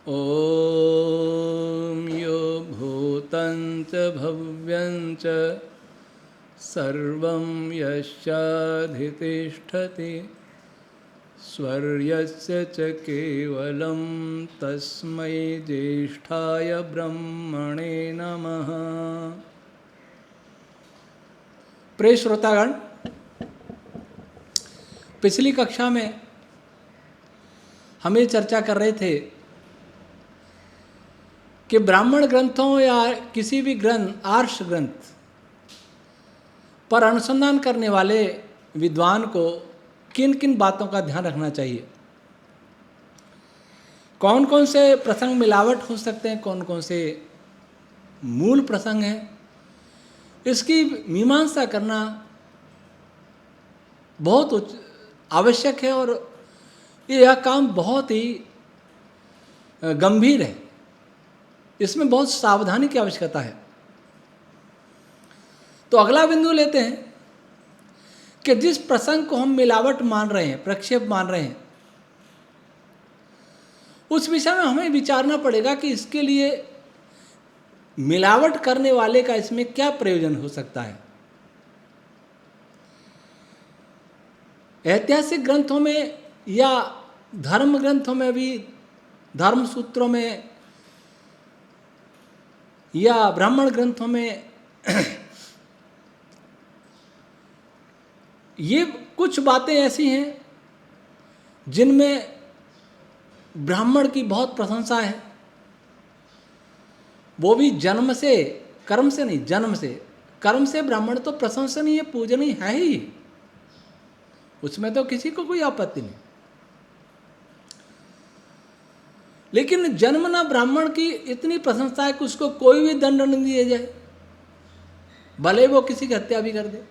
ॐ यो भूतं च भव्यं च सर्वं यश्चाधितिष्ठति स्वर्यस्य च केवलं तस्मै ज्येष्ठाय ब्रह्मणे नमः। प्रिय श्रोतागण, पिछली कक्षा में हम ये चर्चा कर रहे थे कि ब्राह्मण ग्रंथों या किसी भी ग्रंथ, आर्ष ग्रंथ पर अनुसंधान करने वाले विद्वान को किन किन बातों का ध्यान रखना चाहिए, कौन कौन से प्रसंग मिलावट हो सकते हैं, कौन कौन से मूल प्रसंग हैं, इसकी मीमांसा करना बहुत आवश्यक है और यह काम बहुत ही गंभीर है। इसमें बहुत सावधानी की आवश्यकता है। तो अगला बिंदु लेते हैं कि जिस प्रसंग को हम मिलावट मान रहे हैं, प्रक्षेप मान रहे हैं, उस विषय में हमें विचारना पड़ेगा कि इसके लिए मिलावट करने वाले का इसमें क्या प्रयोजन हो सकता है। ऐतिहासिक ग्रंथों में या धर्म ग्रंथों में भी, धर्म सूत्रों में या ब्राह्मण ग्रंथों में ये कुछ बातें ऐसी हैं जिनमें ब्राह्मण की बहुत प्रशंसा है। वो भी जन्म से, कर्म से नहीं, जन्म से। कर्म से ब्राह्मण तो प्रशंसनीय, पूजनीय है ही, उसमें तो किसी को कोई आपत्ति नहीं। लेकिन जन्मना ब्राह्मण की इतनी प्रशंसा है कि उसको कोई भी दंड नहीं दिया जाए, भले वो किसी की हत्या भी कर दे।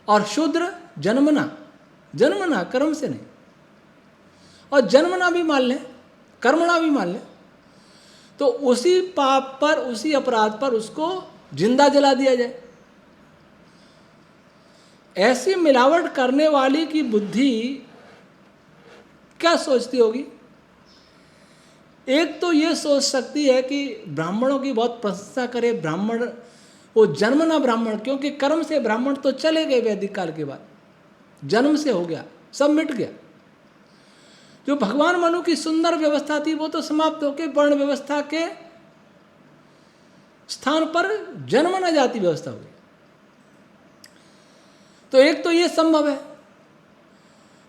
और शूद्र जन्मना, जन्मना कर्म से नहीं, और जन्मना भी मान ले, कर्मणा भी मान ले, तो उसी पाप पर, उसी अपराध पर उसको जिंदा जला दिया जाए। ऐसी मिलावट करने वाली की बुद्धि क्या सोचती होगी? एक तो ये सोच सकती है कि ब्राह्मणों की बहुत प्रशंसा करे, ब्राह्मण वो जन्मना ब्राह्मण, क्योंकि कर्म से ब्राह्मण तो चले गए वैदिक काल के बाद, जन्म से हो गया, सब मिट गया। जो भगवान मनु की सुंदर व्यवस्था थी वो तो समाप्त होकर वर्ण व्यवस्था के स्थान पर जन्मना जाति व्यवस्था हो गई। तो एक तो ये संभव है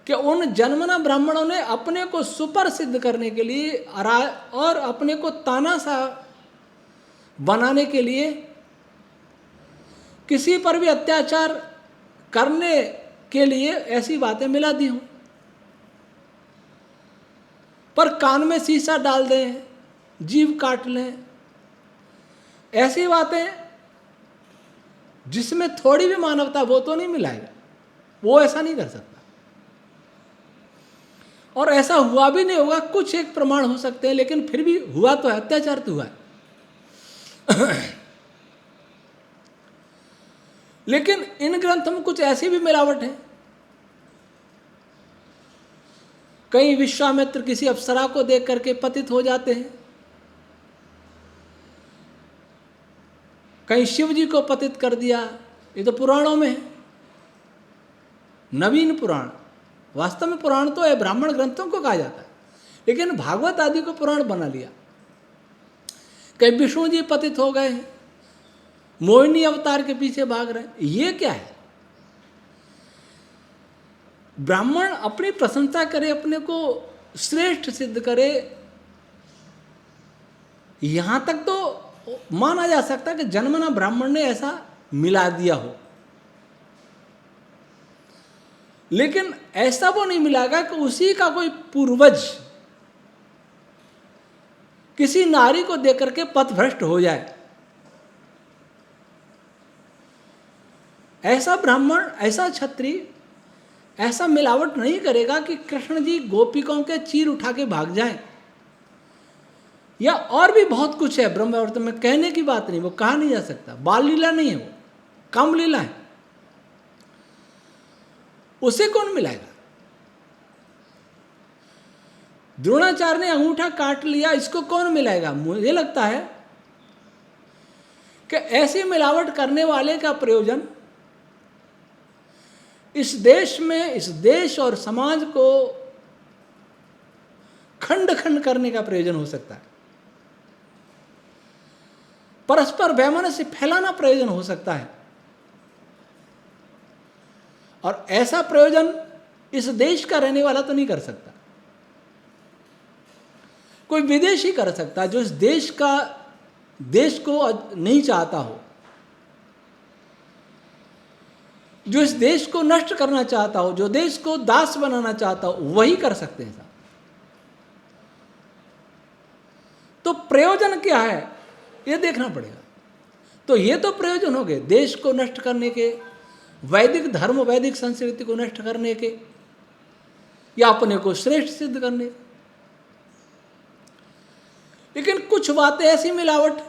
कि उन जन्मना ब्राह्मणों ने अपने को सुपर सिद्ध करने के लिए और अपने को तानाशाह बनाने के लिए किसी पर भी अत्याचार करने के लिए ऐसी बातें मिला दी हों। पर कान में शीशा डाल दें, जीभ काट लें, ऐसी बातें जिसमें थोड़ी भी मानवता, वो तो नहीं मिलाएगा, वो ऐसा नहीं कर सकता। और ऐसा हुआ भी नहीं होगा, कुछ एक प्रमाण हो सकते हैं, लेकिन फिर भी हुआ तो है, अत्याचार तो हुआ है। लेकिन इन ग्रंथों में कुछ ऐसी भी मिलावट है। कहीं विश्वामित्र किसी अप्सरा को देख करके पतित हो जाते हैं, कहीं शिव जी को पतित कर दिया। ये तो पुराणों में है, नवीन पुराण। वास्तव में पुराण तो है, ब्राह्मण ग्रंथों को कहा जाता है, लेकिन भागवत आदि को पुराण बना लिया। कहीं विष्णु जी पतित हो गए हैं, मोहिनी अवतार के पीछे भाग रहे हैं। ये क्या है? ब्राह्मण अपनी प्रशंसा करे, अपने को श्रेष्ठ सिद्ध करे, यहां तक तो माना जा सकता है कि जन्मना ब्राह्मण ने ऐसा मिला दिया हो, लेकिन ऐसा वो नहीं मिलागा कि उसी का कोई पूर्वज किसी नारी को देकर के पथभ्रष्ट हो जाए। ऐसा ब्राह्मण, ऐसा क्षत्रिय ऐसा मिलावट नहीं करेगा कि कृष्ण जी गोपिकों के चीर उठा के भाग जाएं। या और भी बहुत कुछ है ब्रह्मावर्त में, कहने की बात नहीं, वो कहा नहीं जा सकता। बाल लीला नहीं है, वो कम लीला है, उसे कौन मिलाएगा? द्रोणाचार्य ने अंगूठा काट लिया, इसको कौन मिलाएगा? मुझे लगता है कि ऐसी मिलावट करने वाले का प्रयोजन इस देश में, इस देश और समाज को खंड खंड करने का प्रयोजन हो सकता है, परस्पर वैमनस्य फैलाना प्रयोजन हो सकता है। और ऐसा प्रयोजन इस देश का रहने वाला तो नहीं कर सकता, कोई विदेशी कर सकता है जो इस देश को नहीं चाहता हो, जो इस देश को नष्ट करना चाहता हो, जो देश को दास बनाना चाहता हो, वही कर सकते हैं साहब। तो प्रयोजन क्या है ये देखना पड़ेगा। तो ये तो प्रयोजन हो गए देश को नष्ट करने के, वैदिक धर्म, वैदिक संस्कृति को नष्ट करने के, या अपने को श्रेष्ठ सिद्ध करने के। लेकिन कुछ बातें ऐसी मिलावट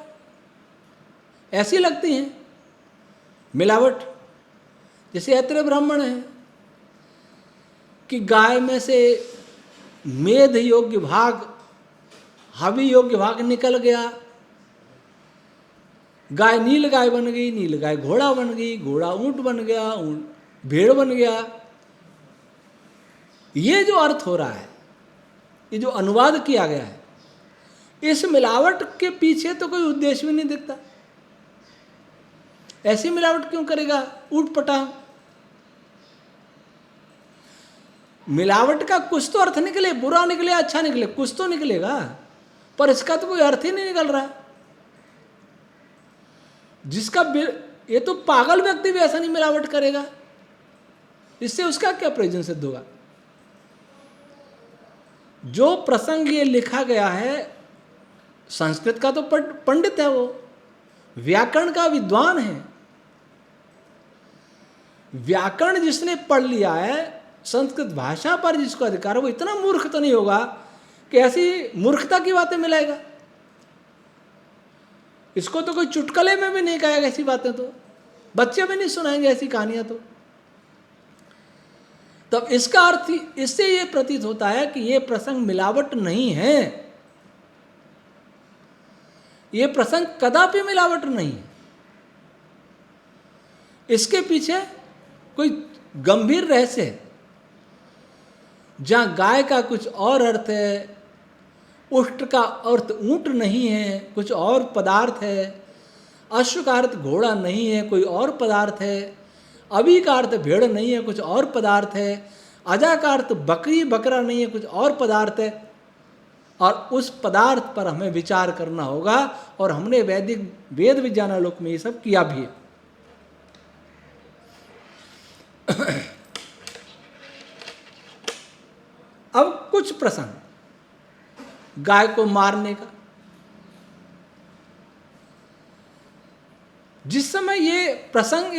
ऐसी लगती हैं, मिलावट जैसे ऐत्रेय ब्राह्मण है कि गाय में से मेध योग्य भाग, हवि योग्य भाग निकल गया, गाय नील गाय बन गई, नील गाय घोड़ा बन गई, घोड़ा ऊंट बन गया, ऊंट भेड़ बन गया। ये जो अर्थ हो रहा है, ये जो अनुवाद किया गया है, इस मिलावट के पीछे तो कोई उद्देश्य भी नहीं दिखता। ऐसी मिलावट क्यों करेगा ऊटपटांग? मिलावट का कुछ तो अर्थ निकले, बुरा निकले अच्छा निकले, कुछ तो निकलेगा, पर इसका तो कोई अर्थ ही नहीं निकल रहा। जिसका ये तो पागल व्यक्ति भी ऐसा नहीं मिलावट करेगा, इससे उसका क्या प्रयोजन सिद्ध होगा? जो प्रसंग ये लिखा गया है, संस्कृत का तो पंडित है, वो व्याकरण का विद्वान है। व्याकरण जिसने पढ़ लिया है, संस्कृत भाषा पर जिसको अधिकार है, वो इतना मूर्ख तो नहीं होगा कि ऐसी मूर्खता की बातें मिलाएगा। इसको तो कोई चुटकुले में भी नहीं कहेगा ऐसी बातें, तो बच्चे भी नहीं सुनाएंगे ऐसी कहानियां। तो तब इसका अर्थ इससे ये प्रतीत होता है कि ये प्रसंग मिलावट नहीं है, ये प्रसंग कदापि मिलावट नहीं है। इसके पीछे कोई गंभीर रहस्य है, जहां गाय का कुछ और अर्थ है, उष्ट का अर्थ ऊंट नहीं है, कुछ और पदार्थ है, अश्व का अर्थ घोड़ा नहीं है, कोई और पदार्थ है, अभी का अर्थ भेड़ नहीं है, कुछ और पदार्थ है, अजा का अर्थ बकरी बकरा नहीं है, कुछ और पदार्थ है। और उस पदार्थ पर हमें विचार करना होगा, और हमने वैदिक वेद विज्ञानालोक में ये सब किया भी है। अब कुछ प्रसंग गाय को मारने का, जिस समय ये प्रसंग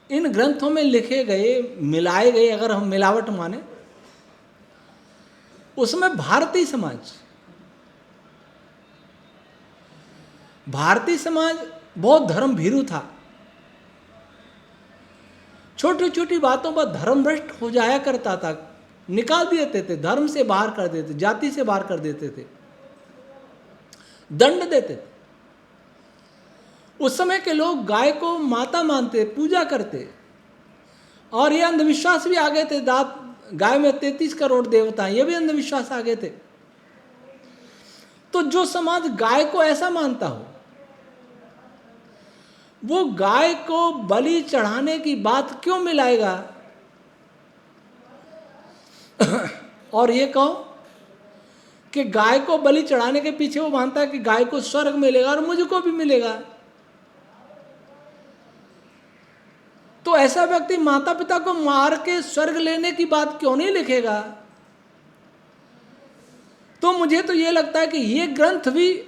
इन ग्रंथों में लिखे गए, मिलाए गए, अगर हम मिलावट माने, उसमें भारतीय समाज बहुत धर्म भीरू था। छोटी छोटी बातों पर धर्म भ्रष्ट हो जाया करता था, निकाल देते थे, धर्म से बाहर कर देते, जाति से बाहर कर देते थे, दंड देते थे। उस समय के लोग गाय को माता मानते, पूजा करते, और ये अंधविश्वास भी आ गए थे। गाय में 33 करोड़ देवता हैं, ये भी अंधविश्वास आ गए थे। तो जो समाज गाय को ऐसा मानता हो, वो गाय को बलि चढ़ाने की बात क्यों मिलाएगा? और ये कहो कि गाय को बलि चढ़ाने के पीछे वो मानता है कि गाय को स्वर्ग मिलेगा और मुझको भी मिलेगा। तो ऐसा व्यक्ति माता पिता को मार के स्वर्ग लेने की बात क्यों नहीं लिखेगा? तो मुझे तो ये लगता है कि ये ग्रंथ भी,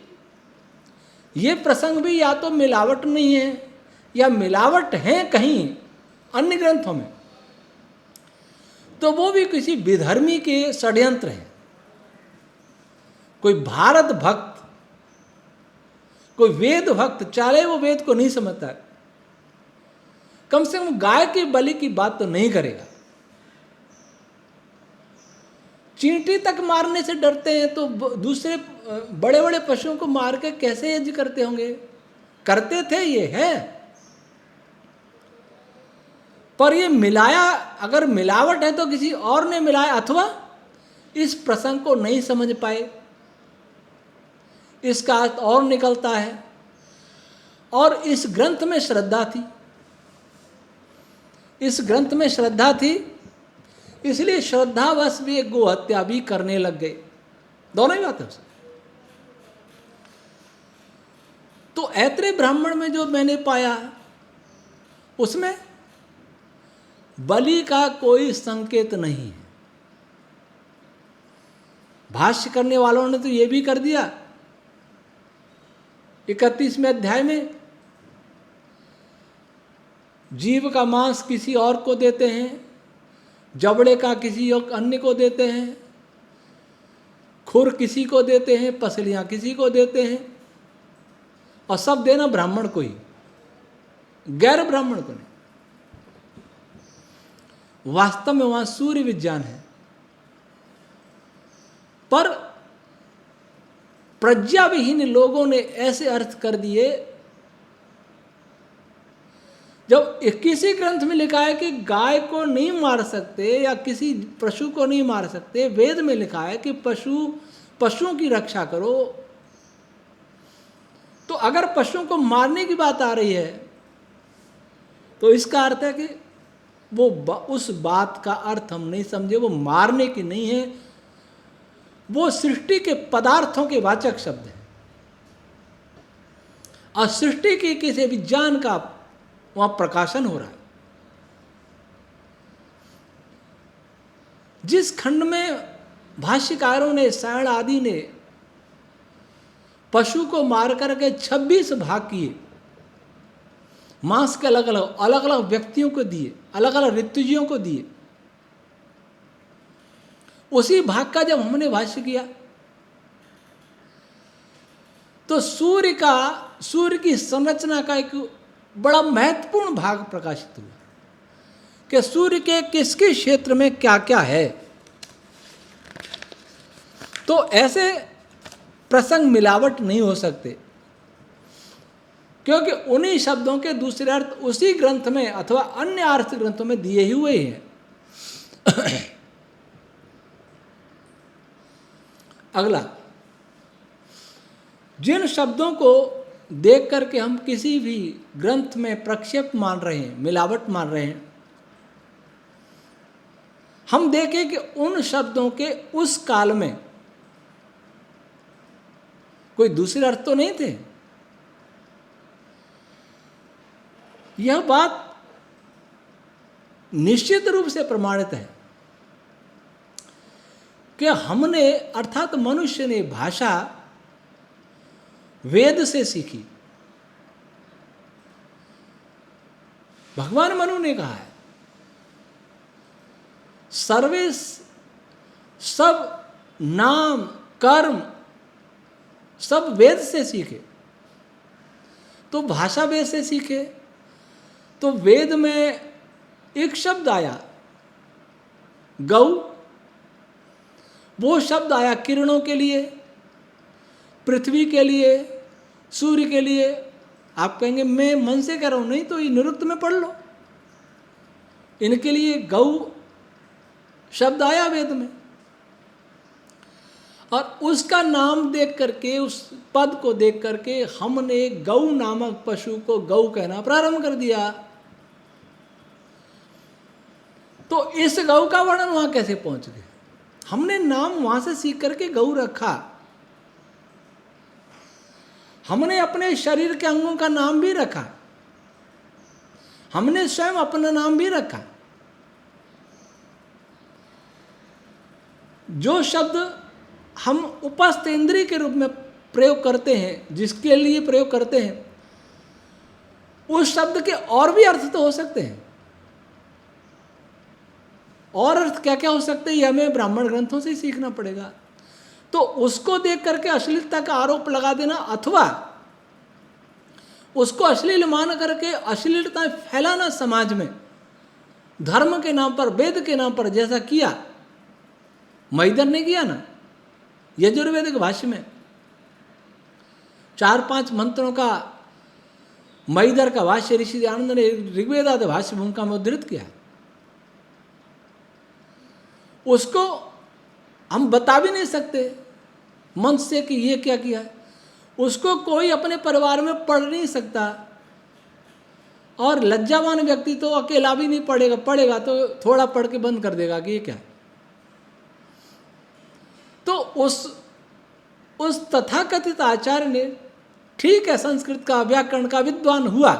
ये प्रसंग भी या तो मिलावट नहीं है, या मिलावट है कहीं अन्य ग्रंथों में, तो वो भी किसी विधर्मी के षड्यंत्र हैं। कोई भारत भक्त, कोई वेद भक्त, चाहे वो वेद को नहीं समझता है, कम से कम गाय के बलि की बात तो नहीं करेगा। चींटी तक मारने से डरते हैं, तो दूसरे बड़े बड़े पशुओं को मार के कैसे यज्ञ करते होंगे? करते थे, ये है। पर ये मिलाया, अगर मिलावट है तो किसी और ने मिलाया, अथवा इस प्रसंग को नहीं समझ पाए, इसका अर्थ और निकलता है। और इस ग्रंथ में श्रद्धा थी, इस ग्रंथ में श्रद्धा थी, इसलिए श्रद्धावश भी एक गोहत्या भी करने लग गए। दोनों ही बातें। तो ऐत्रेय ब्राह्मण में जो मैंने पाया, उसमें बलि का कोई संकेत नहीं है। भाष्य करने वालों ने तो ये भी कर दिया 31वें अध्याय में, जीव का मांस किसी और को देते हैं, जबड़े का किसी और अन्य को देते हैं, खुर किसी को देते हैं, पसलियां किसी को देते हैं, और सब देना ब्राह्मण को ही, गैर ब्राह्मण को नहीं। वास्तव में वहां सूर्य विज्ञान है, पर प्रज्ञा विहीन लोगों ने ऐसे अर्थ कर दिए। जब किसी ग्रंथ में लिखा है कि गाय को नहीं मार सकते या किसी पशु को नहीं मार सकते, वेद में लिखा है कि पशुओं की रक्षा करो, तो अगर पशुओं को मारने की बात आ रही है तो इसका अर्थ है कि वो उस बात का अर्थ हम नहीं समझे, वो मारने की नहीं है, वो सृष्टि के पदार्थों के वाचक शब्द है, और सृष्टि के किसी विज्ञान का वहां प्रकाशन हो रहा है। जिस खंड में भाष्यकारों ने, सायण आदि ने पशु को मार करके 26 भाग किए, मांस के अलग अलग व्यक्तियों को दिए, अलग अलग ऋतुजियों को दिए, उसी भाग का जब हमने भाष्य किया तो सूर्य की संरचना का एक बड़ा महत्वपूर्ण भाग प्रकाशित हुआ कि सूर्य के किसके क्षेत्र में क्या क्या है। तो ऐसे प्रसंग मिलावट नहीं हो सकते, क्योंकि उन्हीं शब्दों के दूसरे अर्थ उसी ग्रंथ में अथवा अन्य अर्थ ग्रंथों में दिए ही हुए हैं। अगला, जिन शब्दों को देख करके हम किसी भी ग्रंथ में प्रक्षेप मान रहे हैं, मिलावट मान रहे हैं, हम देखें कि उन शब्दों के उस काल में कोई दूसरे अर्थ तो नहीं थे। यह बात निश्चित रूप से प्रमाणित है कि हमने, अर्थात मनुष्य ने भाषा वेद से सीखी। भगवान मनु ने कहा है, सर्वे सब नाम कर्म सब वेद से सीखे। तो भाषा वेद से सीखे, तो वेद में एक शब्द आया गौ, वो शब्द आया किरणों के लिए, पृथ्वी के लिए, सूर्य के लिए। आप कहेंगे मैं मन से कह रहा हूं, नहीं तो ये निरुक्त में पढ़ लो, इनके लिए गौ शब्द आया वेद में, और उसका नाम देख करके, उस पद को देख करके हमने गौ नामक पशु को गौ कहना प्रारंभ कर दिया। तो इस गौ का वर्णन वहां कैसे पहुंच गए? हमने नाम वहां से सीख करके गौ रखा। हमने अपने शरीर के अंगों का नाम भी रखा, हमने स्वयं अपना नाम भी रखा। जो शब्द हम उपस्थ इंद्रिय के रूप में प्रयोग करते हैं, जिसके लिए प्रयोग करते हैं, उस शब्द के और भी अर्थ तो हो सकते हैं। और अर्थ क्या क्या हो सकते हैं, यह हमें ब्राह्मण ग्रंथों से ही सीखना पड़ेगा। तो उसको देख करके अश्लीलता का आरोप लगा देना, अथवा उसको अश्लील मान करके अश्लीलता फैलाना समाज में, धर्म के नाम पर, वेद के नाम पर, जैसा किया महिदर ने किया ना, यजुर्वेदिक भाष्य में 4-5 मंत्रों का महिदर का भाष्य ऋषि आनंद ने ऋग्वेदादि भाष्य भूमिका में उद्धृत किया। उसको हम बता भी नहीं सकते मंच से कि ये क्या किया है। उसको कोई अपने परिवार में पढ़ नहीं सकता, और लज्जावान व्यक्ति तो अकेला भी नहीं पढ़ेगा, पढ़ेगा तो थोड़ा पढ़ के बंद कर देगा कि ये क्या है। तो उस तथाकथित आचार्य ने, ठीक है संस्कृत का व्याकरण का विद्वान हुआ,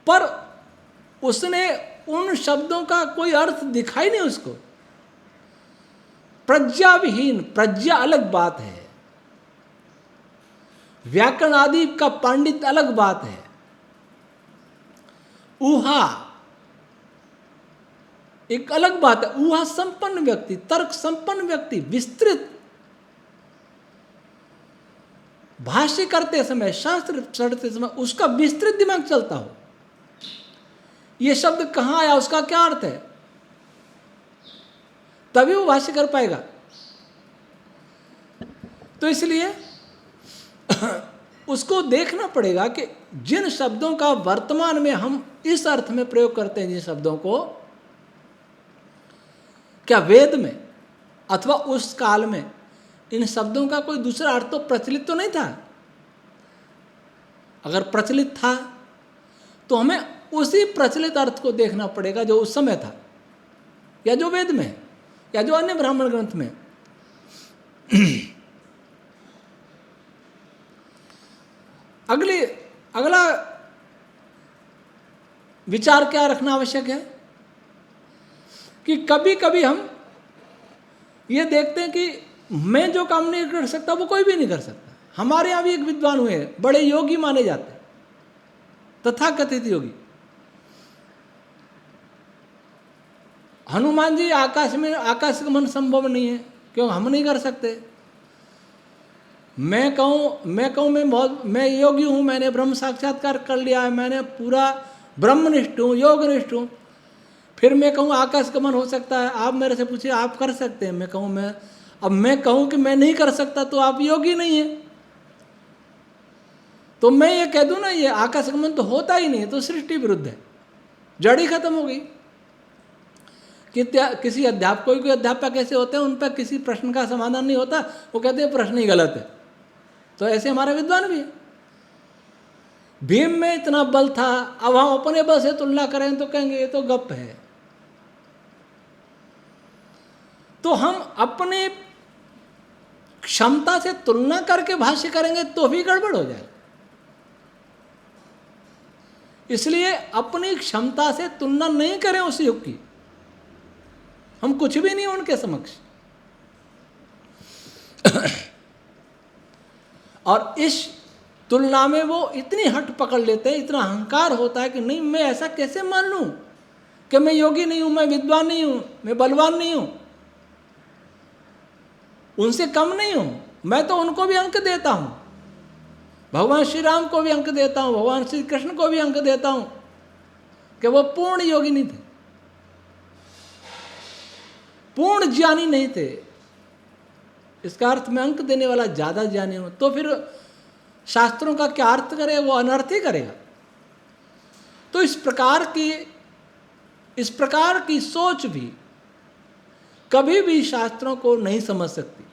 पर उसने उन शब्दों का कोई अर्थ दिखाई नहीं उसको। प्रज्ञा विहीन, प्रज्ञा अलग बात है, व्याकरण आदि का पांडित्य अलग बात है, ऊहा एक अलग बात है। ऊहा संपन्न व्यक्ति, तर्क संपन्न व्यक्ति, विस्तृत भाष्य करते समय, शास्त्र पढ़ते समय उसका विस्तृत दिमाग चलता हो, ये शब्द कहाँ आया, उसका क्या अर्थ है, तभी वो भाष्य कर पाएगा। तो इसलिए उसको देखना पड़ेगा कि जिन शब्दों का वर्तमान में हम इस अर्थ में प्रयोग करते हैं, जिन शब्दों को, क्या वेद में अथवा उस काल में इन शब्दों का कोई दूसरा अर्थ तो प्रचलित तो नहीं था। अगर प्रचलित था तो हमें उसी प्रचलित अर्थ को देखना पड़ेगा जो उस समय था, या जो वेद में है, या जो अन्य ब्राह्मण ग्रंथ में। अगला विचार क्या रखना आवश्यक है कि कभी कभी हम ये देखते हैं कि मैं जो काम नहीं कर सकता वो कोई भी नहीं कर सकता। हमारे यहाँ भी एक विद्वान हुए हैं, बड़े योगी माने जाते हैं, तथाकथित योगी। हनुमान जी आकाश गमन संभव नहीं है, क्यों, हम नहीं कर सकते। मैं कहूँ मैं योगी हूँ, मैंने ब्रह्म साक्षात्कार कर लिया है, मैंने पूरा ब्रह्मनिष्ठ हूँ, योगनिष्ठ हूँ, फिर मैं कहूँ आकाश गमन हो सकता है। आप मेरे से पूछिए आप कर सकते हैं, मैं कहूँ कि मैं नहीं कर सकता तो आप योगी नहीं है। तो मैं ये कह दूँ ना ये आकाश गमन तो होता ही नहीं, तो सृष्टि विरुद्ध है, जड़ ही खत्म हो गई। किसी अध्यापक, कोई अध्यापक ऐसे होते हैं उन पर किसी प्रश्न का समाधान नहीं होता, वो कहते हैं प्रश्न ही गलत है। तो ऐसे हमारे विद्वान भी है। भीम में इतना बल था, अब हम अपने बल से तुलना करें तो कहेंगे ये तो गप है। तो हम अपने क्षमता से तुलना करके भाष्य करेंगे तो भी गड़बड़ हो जाएगा। इसलिए अपनी क्षमता से तुलना नहीं करें उस युग की, हम कुछ भी नहीं उनके समक्ष। और इस तुलना में वो इतनी हट पकड़ लेते हैं, इतना अहंकार होता है कि नहीं मैं ऐसा कैसे मान लूं कि मैं योगी नहीं हूं, मैं विद्वान नहीं हूं, मैं बलवान नहीं हूं, उनसे कम नहीं हूं। मैं तो उनको भी अंक देता हूं, भगवान श्री राम को भी अंक देता हूं, भगवान श्री कृष्ण को भी अंक देता हूं कि वो पूर्ण योगी नहीं थे, पूर्ण ज्ञानी नहीं थे। इसका अर्थ मैं अंक देने वाला ज्यादा ज्ञानी हूं, तो फिर शास्त्रों का क्या अर्थ करे, वो अनर्थ ही करेगा। तो इस प्रकार की सोच भी कभी भी शास्त्रों को नहीं समझ सकती।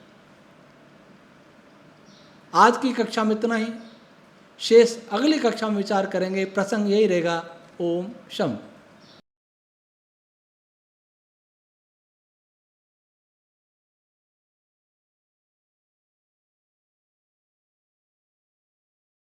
आज की कक्षा में इतना ही, शेष अगली कक्षा में विचार करेंगे। प्रसंग यही रहेगा। ओम शम।